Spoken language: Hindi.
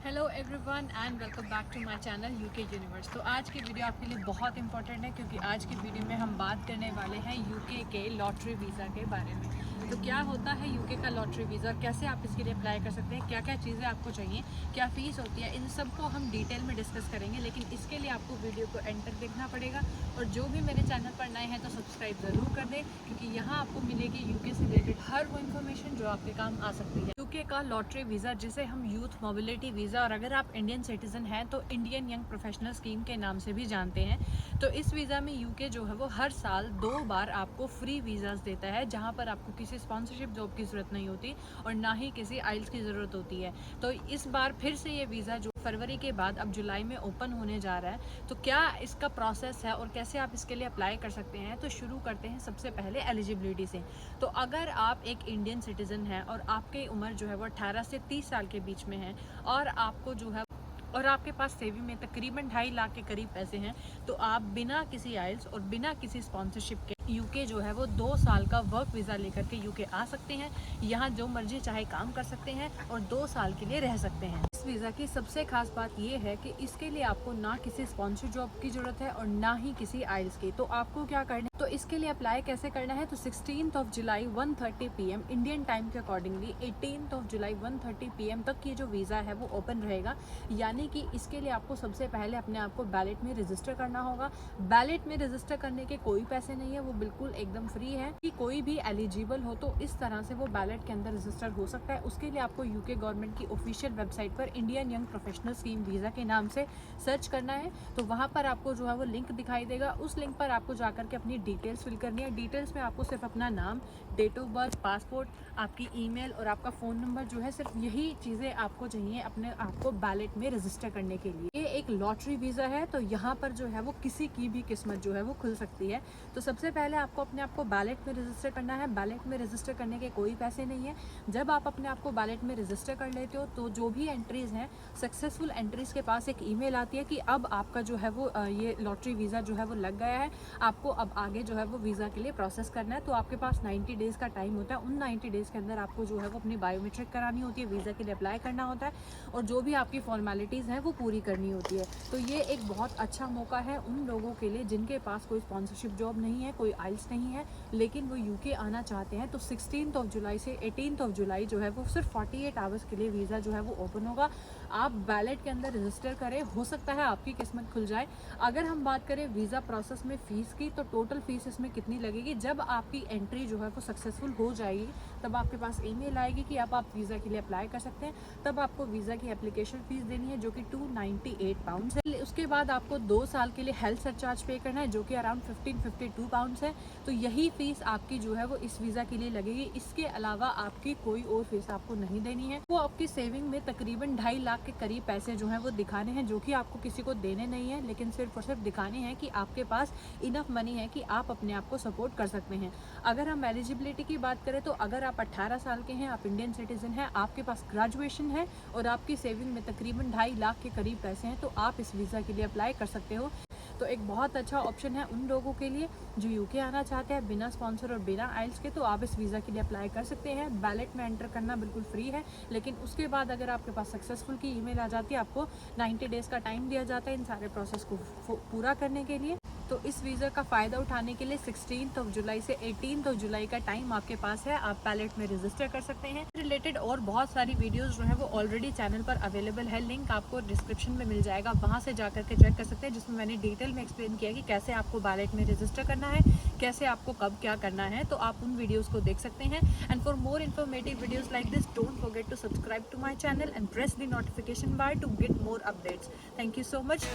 Hello everyone and welcome back to my channel UK universe. तो आज की वीडियो आपके लिए बहुत इंपॉर्टेंट है क्योंकि आज की वीडियो में हम बात करने वाले हैं यूके के लॉटरी वीज़ा के बारे में। तो क्या होता है यूके का लॉटरी वीज़ा, कैसे आप इसके लिए अप्लाई कर सकते हैं, क्या क्या चीज़ें आपको चाहिए, क्या फ़ीस होती है, इन सब को हम डिटेल में डिस्कस करेंगे। लेकिन इसके लिए आपको वीडियो को एंड तक देखना पड़ेगा और जो भी मेरे चैनल पर नए हैं तो सब्सक्राइब ज़रूर कर दें क्योंकि यहाँ आपको मिलेगी यूके से रिलेटेड हर वो इन्फॉर्मेशन जो आपके काम आ सकती है। यूके का लॉटरी वीज़ा जिसे हम यूथ मोबिलिटी वीज़ा और अगर आप इंडियन सिटीज़न हैं तो इंडियन यंग प्रोफेशनल स्कीम के नाम से भी जानते हैं। तो इस वीज़ा में यूके जो है वो हर साल 2 बार आपको फ्री वीज़ास देता है जहां पर आपको किसी स्पॉन्सरशिप जॉब की ज़रूरत नहीं होती और ना ही किसी आइल्स की ज़रूरत होती है। तो इस बार फिर से ये वीज़ा जो फरवरी के बाद अब जुलाई में ओपन होने जा रहा है, तो क्या इसका प्रोसेस है और कैसे आप इसके लिए अप्लाई कर सकते हैं। तो शुरू करते हैं सबसे पहले एलिजिबिलिटी से। तो अगर आप एक इंडियन सिटीज़न हैं और आपकी उम्र जो है वो 18 से 30 साल के बीच में है और आपको जो है और आपके पास सेविंग में तकरीबन 2.5 लाख के करीब पैसे हैं, तो आप बिना किसी आइल्स और बिना किसी स्पॉन्सरशिप के यूके जो है वो 2 साल का वर्क वीज़ा लेकर के यूके आ सकते हैं। यहाँ जो मर्जी चाहे काम कर सकते हैं और 2 साल के लिए रह सकते हैं। इस वीज़ा की सबसे खास बात ये है कि इसके लिए आपको ना किसी स्पॉन्सर जॉब की ज़रूरत है और ना ही किसी आइल्स की। तो आपको क्या करना है, तो इसके लिए अप्लाई कैसे करना है, तो 16 जुलाई 1:30 PM इंडियन टाइम के अकॉर्डिंगली 18 जुलाई 1:30 PM तक ये जो वीज़ा है वो ओपन रहेगा। यानी कि इसके लिए आपको सबसे पहले अपने आप को बैलेट में रजिस्टर करना होगा। बैलेट में रजिस्टर करने के कोई पैसे नहीं है, वो बिल्कुल एकदम फ्री है। कि कोई भी एलिजिबल हो तो इस तरह से वो बैलेट के अंदर रजिस्टर हो सकता है। उसके लिए आपको यूके गवर्नमेंट की ऑफिशियल वेबसाइट पर Indian young professional scheme visa के नाम से सर्च करना है। तो वहाँ पर आपको जो है वो लिंक दिखाई देगा। उस लिंक पर आपको जाकर के अपनी डिटेल्स फिल करनी है। डिटेल्स में आपको सिर्फ अपना नाम, डेट ऑफ बर्थ, पासपोर्ट, आपकी ईमेल और आपका फ़ोन नंबर जो है, सिर्फ यही चीज़ें आपको चाहिए अपने आपको बैलेट में रजिस्टर करने के लिए। ये एक लॉटरी वीज़ा है तो यहाँ पर जो है वो किसी की भी किस्मत जो है वो खुल सकती है। तो सबसे पहले आपको अपने आप को बैलेट में रजिस्टर करना है। बैलेट में रजिस्टर करने के कोई पैसे नहीं है। जब आप अपने आप को बैलेट में रजिस्टर कर लेते हो तो जो भी एंट्रीज़ हैं, सक्सेसफुल एंट्रीज़ के पास एक ईमेल आती है कि अब आपका जो है वो ये लॉटरी वीज़ा जो है वो लग गया है, आपको अब आगे जो है वो वीज़ा के लिए प्रोसेस करना है। तो आपके पास 90 डेज़ का टाइम होता है। उन 90 डेज़ के अंदर आपको जो है वो अपनी बायोमेट्रिक करानी होती है, वीज़ा के लिए अप्लाई करना होता है और जो भी आपकी फॉर्मेलिटीज़ हैं वो पूरी करनी होती है। तो ये एक बहुत अच्छा मौका है उन लोगों के लिए जिनके पास कोई स्पॉन्सरशिप जॉब नहीं है, कोई आइल्स नहीं है, लेकिन वो यूके आना चाहते हैं। तो 16 जुलाई से 18 जुलाई जो है वो सिर्फ 48 आवर्स के लिए वीज़ा जो है वो ओपन होगा। आप बैलेट के अंदर रजिस्टर करें, हो सकता है आपकी किस्मत खुल जाए। अगर हम बात करें वीज़ा प्रोसेस में फ़ीस की, तो टोटल फ़ीस इसमें कितनी लगेगी, जब आपकी एंट्री जो है वो सक्सेसफुल हो जाएगी तब आपके पास ईमेल आएगी कि अब आप वीज़ा के लिए अप्लाई कर सकते हैं। तब आपको वीज़ा की एप्लीकेशन फ़ीस देनी है जो कि 298 पाउंड है। उसके बाद आपको 2 साल के लिए हेल्थ सरचार्ज पे करना है जो कि अराउंड 1552 पाउंड है। तो यही फ़ीस आपकी जो है वो इस वीज़ा के लिए लगेगी। इसके अलावा आपकी कोई और फीस आपको नहीं देनी है। वो आपकी सेविंग में तकरीबन 2.5 लाख के करीब पैसे जो हैं वो दिखाने हैं, जो कि आपको किसी को देने नहीं है, लेकिन सिर्फ और सिर्फ दिखाने हैं कि आपके पास इनफ मनी है कि आप अपने आप को सपोर्ट कर सकते हैं। अगर हम एलिजिबिलिटी की बात करें तो अगर आप 18 साल के हैं, आप इंडियन सिटीज़न हैं, आपके पास ग्रेजुएशन है और आपकी सेविंग में तकरीबन 2.5 लाख के करीब पैसे हैं, तो आप इस वीज़ा के लिए अप्लाई कर सकते हो। तो एक बहुत अच्छा ऑप्शन है उन लोगों के लिए जो यूके आना चाहते हैं बिना स्पॉन्सर और बिना आइल्स के। तो आप इस वीज़ा के लिए अप्लाई कर सकते हैं। बैलेट में एंटर करना बिल्कुल फ्री है, लेकिन उसके बाद अगर आपके पास सक्सेसफुल की ईमेल आ जाती है, आपको 90 डेज़ का टाइम दिया जाता है इन सारे प्रोसेस को पूरा करने के लिए। तो इस वीज़ा का फ़ायदा उठाने के लिए 16 जुलाई से 18 जुलाई का टाइम आपके पास है। आप बैलेट में रजिस्टर कर सकते हैं। रिलेटेड और बहुत सारी वीडियोस जो है वो ऑलरेडी चैनल पर अवेलेबल है, लिंक आपको डिस्क्रिप्शन में मिल जाएगा, वहाँ से जाकर के चेक कर सकते हैं, जिसमें मैंने डिटेल में एक्सप्लेन किया कि कैसे आपको बैलेट में रजिस्टर करना है, कैसे आपको कब क्या करना है। तो आप उन वीडियोज़ को देख सकते हैं। And for more informative videos like this, don't forget to subscribe to my channel and press the notification bar to get more updates. Thank you so much.